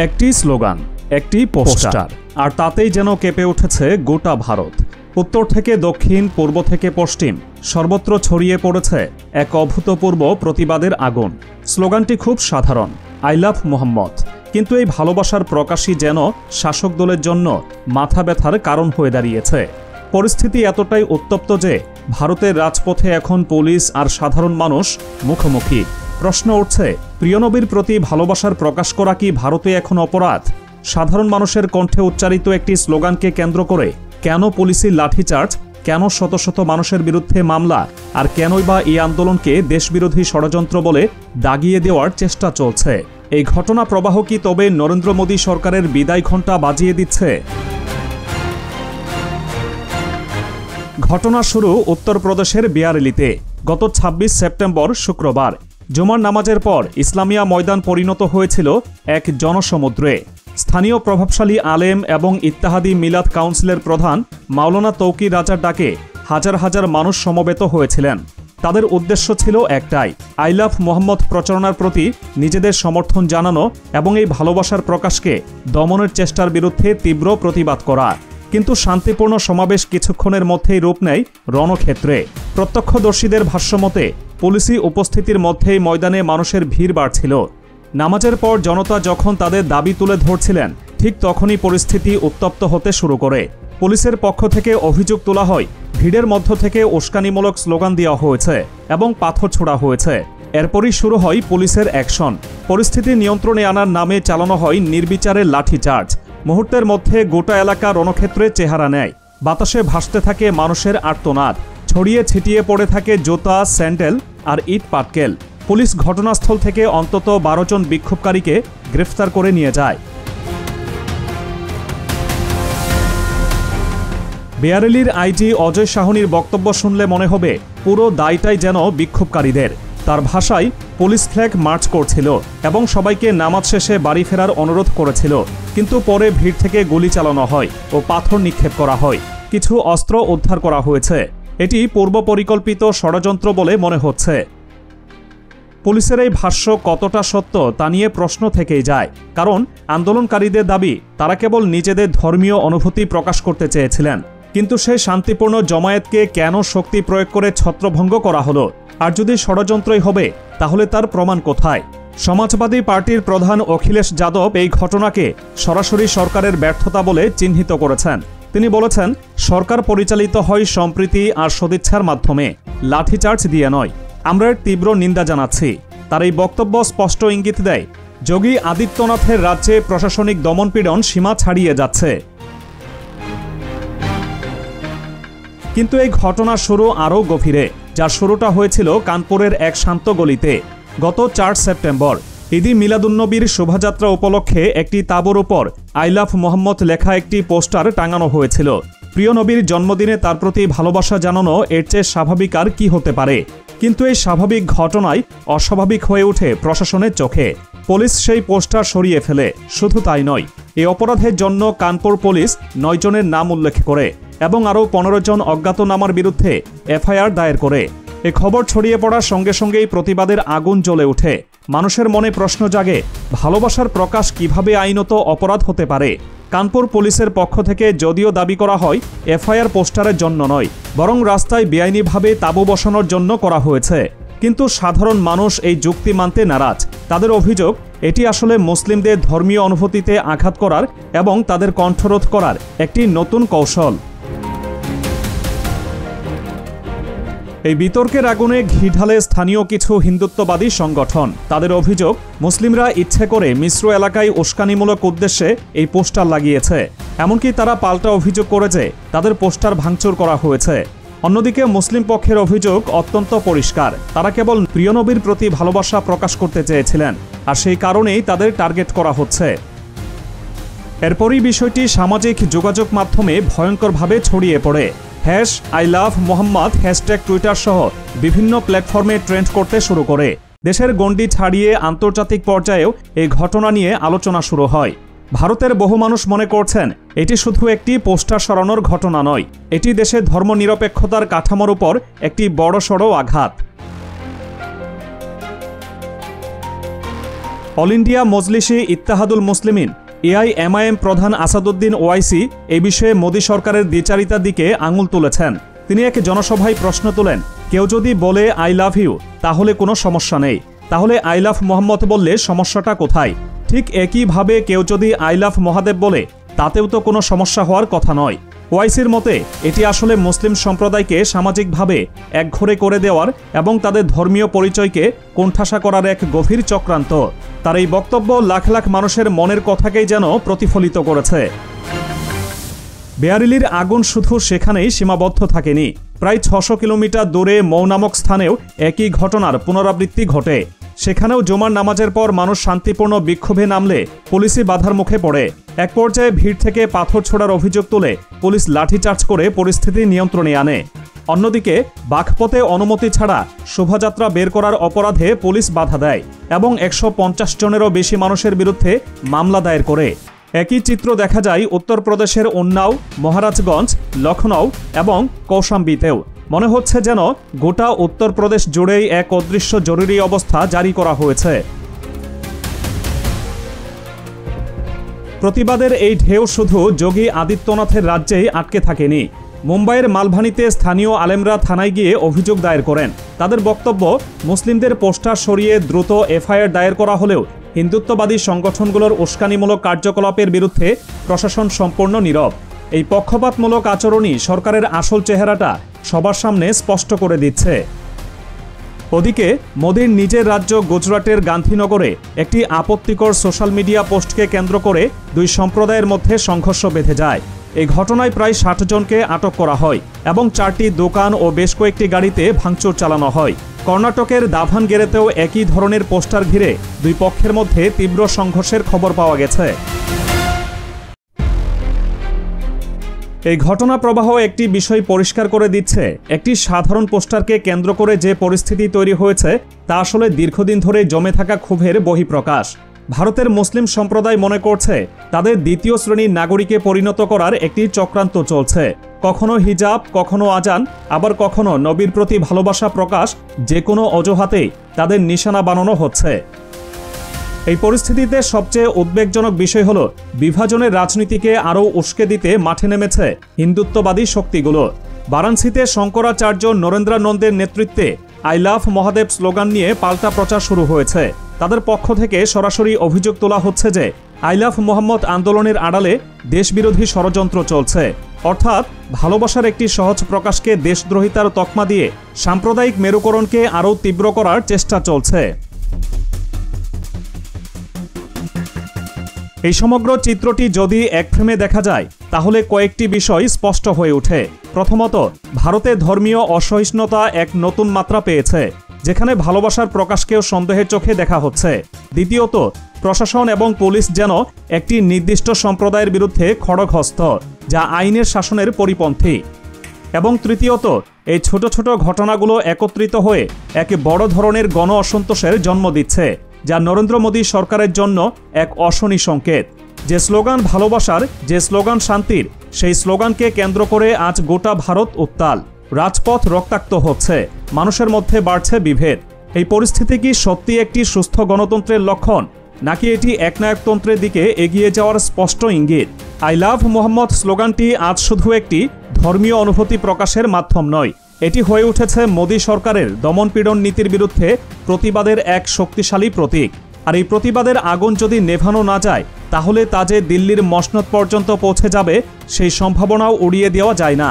একটি স্লোগান, একটি পোস্টার, আর তাতেই যেন কেঁপে উঠেছে গোটা ভারত। উত্তর থেকে দক্ষিণ, পূর্ব থেকে পশ্চিম, সর্বত্র ছড়িয়ে পড়েছে এক অভূতপূর্ব প্রতিবাদের আগুন। স্লোগানটি খুব সাধারণ, আই লাভ মোহাম্মদ, কিন্তু এই ভালোবাসার প্রকাশই যেন শাসক দলের জন্য মাথা ব্যথার কারণ হয়ে দাঁড়িয়েছে। পরিস্থিতি এতটাই উত্তপ্ত যে ভারতের রাজপথে এখন পুলিশ আর সাধারণ মানুষ মুখোমুখি। প্রশ্ন উঠছে, প্রিয় নবীর প্রতি ভালোবাসার প্রকাশ করা কি ভারতে এখন অপরাধ? সাধারণ মানুষের কণ্ঠে উচ্চারিত একটি স্লোগানকে কেন্দ্র করে কেন পুলিশি লাঠিচার্জ, কেন শত শত মানুষের বিরুদ্ধে মামলা, আর কেনই বা এই আন্দোলনকে দেশবিরোধী ষড়যন্ত্র বলে দাগিয়ে দেওয়ার চেষ্টা চলছে? এই ঘটনা প্রবাহ কি তবে নরেন্দ্র মোদী সরকারের বিদায় ঘণ্টা বাজিয়ে দিচ্ছে? ঘটনা শুরু উত্তরপ্রদেশের বিয়ারেলিতে। গত ২৬ সেপ্টেম্বর শুক্রবার জুমার নামাজের পর ইসলামিয়া ময়দান পরিণত হয়েছিল এক জনসমুদ্রে। স্থানীয় প্রভাবশালী আলেম এবং ইত্তেহাদি মিলাদ কাউন্সিলের প্রধান মাওলানা তৌকির রাজার ডাকে হাজার হাজার মানুষ সমবেত হয়েছিলেন। তাদের উদ্দেশ্য ছিল একটাই, আই লাভ মোহাম্মদ প্রচারণার প্রতি নিজেদের সমর্থন জানানো এবং এই ভালোবাসার প্রকাশকে দমনের চেষ্টার বিরুদ্ধে তীব্র প্রতিবাদ করা। কিন্তু শান্তিপূর্ণ সমাবেশ কিছুক্ষণের মধ্যেই রূপ নেয় রণক্ষেত্রে। প্রত্যক্ষদর্শীদের ভাষ্যমতে পুলিশি উপস্থিতির মধ্যেই ময়দানে মানুষের ভিড় বাড়ছিল। নামাজের পর জনতা যখন তাদের দাবি তুলে ধরছিলেন, ঠিক তখনই পরিস্থিতি উত্তপ্ত হতে শুরু করে। পুলিশের পক্ষ থেকে অভিযোগ তোলা হয়, ভিড়ের মধ্য থেকে উস্কানিমূলক স্লোগান দেওয়া হয়েছে এবং পাথর ছোড়া হয়েছে। এরপরই শুরু হয় পুলিশের অ্যাকশন। পরিস্থিতি নিয়ন্ত্রণে আনার নামে চালানো হয় নির্বিচারে লাঠিচার্জ। মুহূর্তের মধ্যে গোটা এলাকা রণক্ষেত্রে চেহারা নেয়। বাতাসে ভাসতে থাকে মানুষের আর্তনাদ, ছড়িয়ে ছিটিয়ে পড়ে থাকে জুতা, স্যান্ডেল আর ইট পাটকেল। পুলিশ ঘটনাস্থল থেকে অন্তত ১২ জন বিক্ষোভকারীকে গ্রেফতার করে নিয়ে যায়। বিয়ারেলির আইজি অজয় সাহনির বক্তব্য শুনলে মনে হবে পুরো দায়টাই যেন বিক্ষোভকারীদের। তার ভাষায়, পুলিশ ফ্ল্যাগ মার্চ করছিল এবং সবাইকে নামাজ শেষে বাড়ি ফেরার অনুরোধ করেছিল, কিন্তু পরে ভিড় থেকে গুলি চালানো হয় ও পাথর নিক্ষেপ করা হয়। কিছু অস্ত্র উদ্ধার করা হয়েছে। এটি পূর্ব পরিকল্পিত ষড়যন্ত্র বলে মনে হচ্ছে। পুলিশের এই ভাষ্য কতটা সত্য তা নিয়ে প্রশ্ন থেকেই যায়, কারণ আন্দোলনকারীদের দাবি তারা কেবল নিজেদের ধর্মীয় অনুভূতি প্রকাশ করতে চেয়েছিলেন। কিন্তু সেই শান্তিপূর্ণ জমায়েতকে কেন শক্তি প্রয়োগ করে ছত্রভঙ্গ করা হলো? আর যদি ষড়যন্ত্রই হবে, তাহলে তার প্রমাণ কোথায়? সমাজবাদী পার্টির প্রধান অখিলেশ যাদব এই ঘটনাকে সরাসরি সরকারের ব্যর্থতা বলে চিহ্নিত করেছেন। তিনি বলেছেন, সরকার পরিচালিত হয় সম্প্রীতি আর সদিচ্ছার মাধ্যমে, লাঠিচার্জ দিয়ে নয়। আমরা এর তীব্র নিন্দা জানাচ্ছি। তার এই বক্তব্য স্পষ্ট ইঙ্গিত দেয়, যোগী আদিত্যনাথের রাজ্যে প্রশাসনিক দমনপীড়ন সীমা ছাড়িয়ে যাচ্ছে। কিন্তু এই ঘটনা শুরু আরও গভীরে, যার শুরুটা হয়েছিল কানপুরের এক শান্ত গলিতে। গত ৪ সেপ্টেম্বর ঈদি মিলাদুন্নবীর শোভাযাত্রা উপলক্ষে একটি তাঁবুর উপর আই লাভ মোহাম্মদ লেখা একটি পোস্টার টাঙানো হয়েছিল। প্রিয় নবীর জন্মদিনে তার প্রতি ভালোবাসা জানানো এর চেয়ে স্বাভাবিক আর কি হতে পারে? কিন্তু এই স্বাভাবিক ঘটনায় অস্বাভাবিক হয়ে ওঠে প্রশাসনের চোখে। পুলিশ সেই পোস্টার সরিয়ে ফেলে। শুধু তাই নয়, এই অপরাধের জন্য কানপুর পুলিশ ৯ জনের নাম উল্লেখ করে এবং আরও ১৫ জন অজ্ঞাতনামার বিরুদ্ধে এফআইআর দায়ের করে। এ খবর ছড়িয়ে পড়ার সঙ্গে সঙ্গেই প্রতিবাদের আগুন জ্বলে ওঠে। মানুষের মনে প্রশ্ন জাগে, ভালোবাসার প্রকাশ কিভাবে আইনত অপরাধ হতে পারে? কানপুর পুলিশের পক্ষ থেকে যদিও দাবি করা হয় এফআইআর পোস্টারের জন্য নয়, বরং রাস্তায় বেআইনিভাবে তাঁবু বসানোর জন্য করা হয়েছে, কিন্তু সাধারণ মানুষ এই যুক্তি মানতে নারাজ। তাদের অভিযোগ, এটি আসলে মুসলিমদের ধর্মীয় অনুভূতিতে আঘাত করার এবং তাদের কণ্ঠরোধ করার একটি নতুন কৌশল। এই বিতর্কের আগুনে ঘি ঢালে স্থানীয় কিছু হিন্দুত্ববাদী সংগঠন। তাদের অভিযোগ, মুসলিমরা ইচ্ছে করে মিশ্র এলাকায় উস্কানিমূলক উদ্দেশ্যে এই পোস্টার লাগিয়েছে। এমনকি তারা পাল্টা অভিযোগ করে যে তাদের পোস্টার ভাঙচুর করা হয়েছে। অন্যদিকে মুসলিম পক্ষের অভিযোগ অত্যন্ত পরিষ্কার, তারা কেবল প্রিয় নবীর প্রতি ভালোবাসা প্রকাশ করতে চেয়েছিলেন, আর সেই কারণেই তাদের টার্গেট করা হচ্ছে। এরপরই বিষয়টি সামাজিক যোগাযোগ মাধ্যমে ভয়ঙ্করভাবে ছড়িয়ে পড়ে। Hash I love Mohammad hashtag Twitter সহ বিভিন্ন প্ল্যাটফর্মে ট্রেন্ড করতে শুরু করে। দেশের গণ্ডি ছাড়িয়ে আন্তর্জাতিক পর্যায়েও এই ঘটনা নিয়ে আলোচনা শুরু হয়। ভারতের বহু মানুষ মনে করছেন, এটি শুধু একটি পোস্টার সরানোর ঘটনা নয়, এটি দেশের ধর্মনিরপেক্ষতার কাঠামোর উপর একটি বড়সড় আঘাত। অল ইন্ডিয়া মজলিসে ইত্তেহাদুল মুসলিমিন এআইএমআইএম প্রধান আসাদুদ্দিন ওয়াইসি এই বিষয়ে মোদী সরকারের দ্বিচারিতার দিকে আঙুল তুলেছেন। তিনি এক জনসভায় প্রশ্ন তোলেন, কেউ যদি বলে আই লাভ ইউ তাহলে কোনো সমস্যা নেই, তাহলে আই লাভ মোহাম্মদ বললে সমস্যাটা কোথায়? ঠিক একইভাবে কেউ যদি আই লাভ মহাদেব বলে তাতেও তো কোনো সমস্যা হওয়ার কথা নয়। ওয়াইসির মতে এটি আসলে মুসলিম সম্প্রদায়কে সামাজিকভাবে একঘরে করে দেওয়ার এবং তাদের ধর্মীয় পরিচয়কে কোণঠাসা করার এক গভীর চক্রান্ত। তার এই বক্তব্য লাখ লাখ মানুষের মনের কথাকেই যেন প্রতিফলিত করেছে। বেয়ারিলির আগুন শুধু সেখানেই সীমাবদ্ধ থাকেনি। প্রায় 600 কিলোমিটার দূরে মৌ নামক স্থানেও একই ঘটনার পুনরাবৃত্তি ঘটে। সেখানেও জুমার নামাজের পর মানুষ শান্তিপূর্ণ বিক্ষোভে নামলে পুলিশি বাধার মুখে পড়ে। এক পর্যায়ে ভিড় থেকে পাথর ছোড়ার অভিযোগ তুলে পুলিশ লাঠিচার্জ করে পরিস্থিতি নিয়ন্ত্রণে আনে। অন্যদিকে বাঘপথে অনুমতি ছাড়া শোভাযাত্রা বের করার অপরাধে পুলিশ বাধা দেয় এবং 150 জনেরও বেশি মানুষের বিরুদ্ধে মামলা দায়ের করে। একই চিত্র দেখা যায় উত্তরপ্রদেশের উন্নাও, মহারাজগঞ্জ, লখনউ এবং কৌশাম্বীতেও। মনে হচ্ছে যেন গোটা উত্তরপ্রদেশ জুড়েই এক অদৃশ্য জরুরি অবস্থা জারি করা হয়েছে। প্রতিবাদের এই ঢেউ শুধু যোগী আদিত্যনাথের রাজ্যেই আটকে থাকেনি। মুম্বাইয়ের মালভানিতে স্থানীয় আলেমরা থানায় গিয়ে অভিযোগ দায়ের করেন। তাদের বক্তব্য, মুসলিমদের পোস্টার সরিয়ে দ্রুত এফআইআর দায়ের করা হলেও হিন্দুত্ববাদী সংগঠনগুলোর উস্কানিমূলক কার্যকলাপের বিরুদ্ধে প্রশাসন সম্পূর্ণ নীরব। এই পক্ষপাতমূলক আচরণই সরকারের আসল চেহারাটা সবার সামনে স্পষ্ট করে দিচ্ছে। ওদিকে মোদির নিজের রাজ্য গুজরাটের গান্ধীনগরে একটি আপত্তিকর সোশ্যাল মিডিয়া পোস্টকে কেন্দ্র করে দুই সম্প্রদায়ের মধ্যে সংঘর্ষ বেঁধে যায়। এই ঘটনায় প্রায় 60 জনকে আটক করা হয় এবং 4টি দোকান ও বেশ কয়েকটি গাড়িতে ভাঙচুর চালানো হয়। কর্ণাটকের দাভানগেরেতেও একই ধরনের পোস্টার ঘিরে দুই পক্ষের মধ্যে তীব্র সংঘর্ষের খবর পাওয়া গেছে। এই ঘটনা প্রবাহ একটি বিষয় পরিষ্কার করে দিচ্ছে, একটি সাধারণ পোস্টারকে কেন্দ্র করে যে পরিস্থিতি তৈরি হয়েছে তা আসলে দীর্ঘদিন ধরে জমে থাকা ক্ষোভের বহিঃপ্রকাশ। ভারতের মুসলিম সম্প্রদায় মনে করছে তাদের দ্বিতীয় শ্রেণীর নাগরিকে পরিণত করার একটি চক্রান্ত চলছে। কখনো হিজাব, কখনো আজান, আবার কখনো নবীর প্রতি ভালোবাসা প্রকাশ, যে কোনো অজুহাতেই তাদের নিশানা বানানো হচ্ছে। এই পরিস্থিতিতে সবচেয়ে উদ্বেগজনক বিষয় হল বিভাজনের রাজনীতিকে আরও উস্কে দিতে মাঠে নেমেছে হিন্দুত্ববাদী শক্তিগুলো। বারাণসীতে শঙ্করাচার্য নরেন্দ্রানন্দের নেতৃত্বে আই লাভ মহাদেব স্লোগান নিয়ে পাল্টা প্রচার শুরু হয়েছে। তাদের পক্ষ থেকে সরাসরি অভিযোগ তোলা হচ্ছে যে আই লাভ মোহাম্মদ আন্দোলনের আড়ালে দেশবিরোধী ষড়যন্ত্র চলছে, অর্থাৎ ভালোবাসার একটি সহজ প্রকাশকে দেশদ্রোহিতার তকমা দিয়ে সাম্প্রদায়িক মেরুকরণকে আরও তীব্র করার চেষ্টা চলছে। এই সমগ্র চিত্রটি যদি এক ফ্রেমে দেখা যায় তাহলে কয়েকটি বিষয় স্পষ্ট হয়ে ওঠে। প্রথমত, ভারতে ধর্মীয় অসহিষ্ণুতা এক নতুন মাত্রা পেয়েছে, যেখানে ভালোবাসার প্রকাশকেও সন্দেহের চোখে দেখা হচ্ছে। দ্বিতীয়ত, প্রশাসন এবং পুলিশ যেন একটি নির্দিষ্ট সম্প্রদায়ের বিরুদ্ধে খড়গহস্ত, যা আইনের শাসনের পরিপন্থী। এবং তৃতীয়ত, এই ছোট ছোট ঘটনাগুলো একত্রিত হয়ে এক বড় ধরনের গণ অসন্তোষের জন্ম দিচ্ছে, যা নরেন্দ্র মোদী সরকারের জন্য এক অশনি সংকেত। যে স্লোগান ভালোবাসার, যে স্লোগান শান্তির, সেই স্লোগানকে কেন্দ্র করে আজ গোটা ভারত উত্তাল। রাজপথ রক্তাক্ত হচ্ছে, মানুষের মধ্যে বাড়ছে বিভেদ। এই পরিস্থিতি কি সত্যি একটি সুস্থ গণতন্ত্রের লক্ষণ, নাকি এটি একনায়কতন্ত্রের দিকে এগিয়ে যাওয়ার স্পষ্ট ইঙ্গিত? আই লাভ মোহাম্মদ স্লোগানটি আজ শুধু একটি ধর্মীয় অনুভূতি প্রকাশের মাধ্যম নয়, এটি হয়ে উঠেছে মোদী সরকারের দমনপীড়ন নীতির বিরুদ্ধে প্রতিবাদের এক শক্তিশালী প্রতীক। আর এই প্রতিবাদের আগুন যদি নেভানো না যায় তাহলে তা যে দিল্লির মসনদ পর্যন্ত পৌঁছে যাবে সেই সম্ভাবনাও উড়িয়ে দেওয়া যায় না।